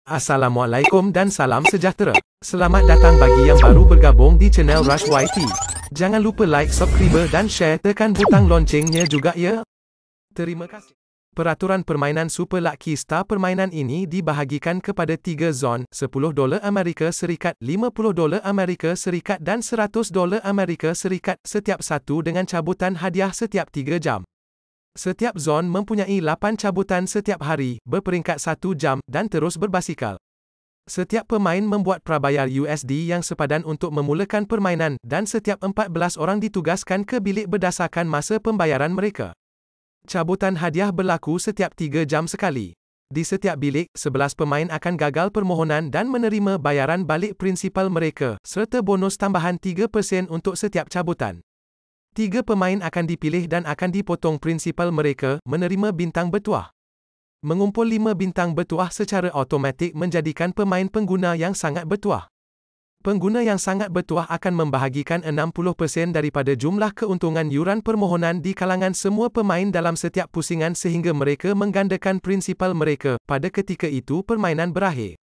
Assalamualaikum dan salam sejahtera. Selamat datang bagi yang baru bergabung di channel Rush YT. Jangan lupa like, subscribe dan share, tekan butang loncengnya juga ya. Terima kasih. Peraturan permainan Super Lucky Star. Permainan ini dibahagikan kepada 3 zon, $10 Amerika Serikat, $50 Amerika Serikat dan $100 Amerika Serikat, setiap satu dengan cabutan hadiah setiap 3 jam. Setiap zon mempunyai 8 cabutan setiap hari, berperingkat 1 jam, dan terus berbasikal. Setiap pemain membuat prabayar USD yang sepadan untuk memulakan permainan, dan setiap 14 orang ditugaskan ke bilik berdasarkan masa pembayaran mereka. Cabutan hadiah berlaku setiap 3 jam sekali. Di setiap bilik, 11 pemain akan gagal permohonan dan menerima bayaran balik prinsipal mereka, serta bonus tambahan 3% untuk setiap cabutan. 3 pemain akan dipilih dan akan dipotong prinsipal mereka, menerima bintang bertuah. Mengumpul 5 bintang bertuah secara automatik menjadikan pemain pengguna yang sangat bertuah. Pengguna yang sangat bertuah akan membahagikan 60% daripada jumlah keuntungan yuran permohonan di kalangan semua pemain dalam setiap pusingan sehingga mereka menggandakan prinsipal mereka. Pada ketika itu permainan berakhir.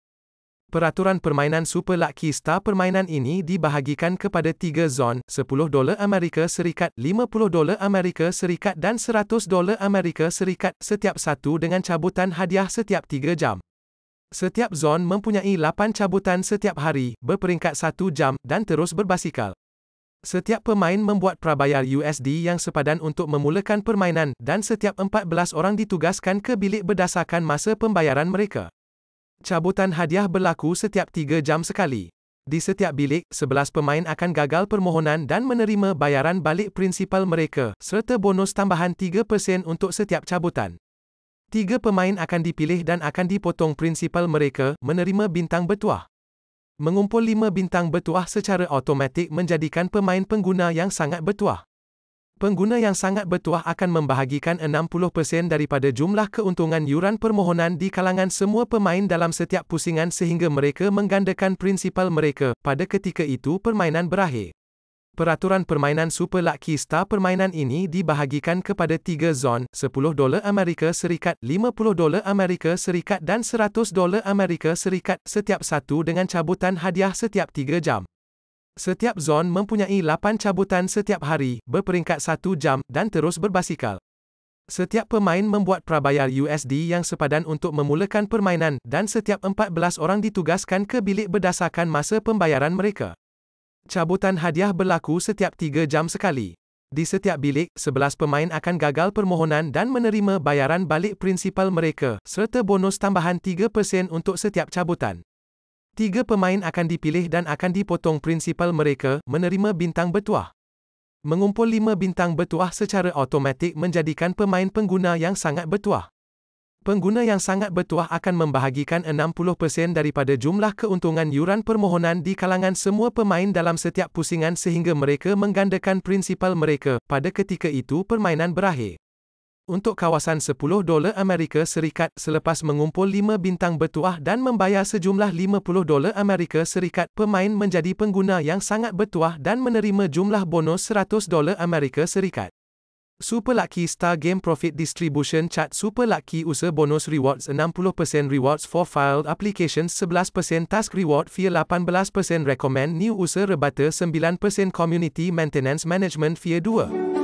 Peraturan permainan Super Lucky Star. Permainan ini dibahagikan kepada 3 zon, $10 Amerika Serikat, $50 Amerika Serikat dan $100 Amerika Serikat, setiap satu dengan cabutan hadiah setiap 3 jam. Setiap zon mempunyai 8 cabutan setiap hari, berperingkat 1 jam, dan terus berbasikal. Setiap pemain membuat prabayar USD yang sepadan untuk memulakan permainan, dan setiap 14 orang ditugaskan ke bilik berdasarkan masa pembayaran mereka. Cabutan hadiah berlaku setiap 3 jam sekali. Di setiap bilik, 11 pemain akan gagal permohonan dan menerima bayaran balik prinsipal mereka, serta bonus tambahan 3% untuk setiap cabutan. 3 pemain akan dipilih dan akan dipotong prinsipal mereka, menerima bintang bertuah. Mengumpul 5 bintang bertuah secara automatik menjadikan pemain pengguna yang sangat bertuah. Pengguna yang sangat bertuah akan membahagikan 60% daripada jumlah keuntungan yuran permohonan di kalangan semua pemain dalam setiap pusingan sehingga mereka menggandakan prinsipal mereka. Pada ketika itu permainan berakhir. Peraturan permainan Super Lucky Star. Permainan ini dibahagikan kepada 3 zon, $10 Amerika Serikat, $50 Amerika Serikat dan $100 Amerika Serikat, setiap satu dengan cabutan hadiah setiap 3 jam. Setiap zon mempunyai 8 cabutan setiap hari, berperingkat 1 jam, dan terus berbasikal. Setiap pemain membuat prabayar USD yang sepadan untuk memulakan permainan, dan setiap 14 orang ditugaskan ke bilik berdasarkan masa pembayaran mereka. Cabutan hadiah berlaku setiap 3 jam sekali. Di setiap bilik, 11 pemain akan gagal permohonan dan menerima bayaran balik prinsipal mereka, serta bonus tambahan 3% untuk setiap cabutan. 3 pemain akan dipilih dan akan dipotong prinsipal mereka, menerima bintang bertuah. Mengumpul 5 bintang bertuah secara automatik menjadikan pemain pengguna yang sangat bertuah. Pengguna yang sangat bertuah akan membahagikan 60% daripada jumlah keuntungan yuran permohonan di kalangan semua pemain dalam setiap pusingan sehingga mereka menggandakan prinsipal mereka. Pada ketika itu permainan berakhir. Untuk kawasan $10 Amerika Serikat, selepas mengumpul 5 bintang bertuah dan membayar sejumlah $50 Amerika Serikat, pemain menjadi pengguna yang sangat bertuah dan menerima jumlah bonus $100 Amerika Serikat. Super Lucky Star Game Profit Distribution Chart. Super Lucky User Bonus Rewards 60% Rewards for Filed Applications 11% Task Reward Fee 18% Recommend New User Rebate 9% Community Maintenance Management Fee 2